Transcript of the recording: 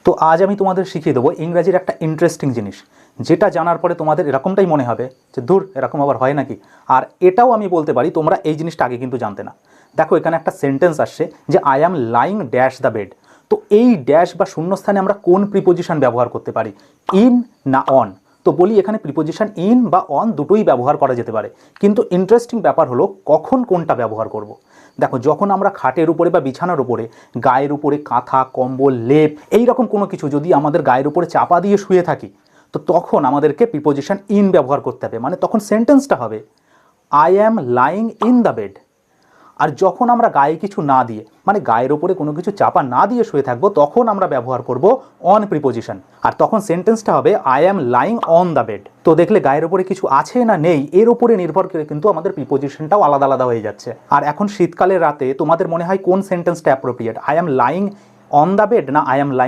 তো আজ আমি তোমাদের শিখিয়ে দেবো ইংরাজির একটা ইন্টারেস্টিং জিনিস, যেটা জানার পরে তোমাদের এরকমটাই মনে হবে যে দূর, এরকম আবার হয় নাকি। আর এটাও আমি বলতে পারি তোমরা এই জিনিসটা আগে কিন্তু জানতে না। দেখো এখানে একটা সেন্টেন্স আসছে যে I am lying dash the bed. তো এই ড্যাশ বা শূন্যস্থানে আমরা কোন প্রিপোজিশন ব্যবহার করতে পারি, ইন না অন? তো বলি এখানে প্রিপোজিশন ইন বা অন দুটোই ব্যবহার করা যেতে পারে, কিন্তু ইন্টারেস্টিং ব্যাপার হলো কখন কোনটা ব্যবহার করব। দেখো যখন আমরা খাটের উপরে বা বিছানার উপরে গায়ের উপরে কাঁথা, কম্বল, লেপ এই রকম কোনো কিছু যদি আমাদের গায়ের উপরে চাপা দিয়ে শুয়ে থাকি, তো তখন আমাদেরকে প্রিপোজিশন ইন ব্যবহার করতে হবে। মানে তখন সেন্টেন্সটা হবে I am lying in the bed. আর যখন আমরা গায়ে কিছু না দিয়ে, মানে গায়ের ওপরে কোনো কিছু চাপা না দিয়ে শুয়ে থাকবো, তখন আমরা ব্যবহার করব অন প্রিপোজিশন। আর তখন সেন্টেন্সটা হবে I am lying on the bed. তো দেখলে গায়ের ওপরে কিছু আছে না নেই এর উপরে নির্ভর করে কিন্তু আমাদের প্রিপোজিশনটাও আলাদা আলাদা হয়ে যাচ্ছে। আর এখন শীতকালের রাতে তোমাদের মনে হয় কোন সেন্টেন্সটা appropriate, I am lying on the bed না আই অ্যাম লাইং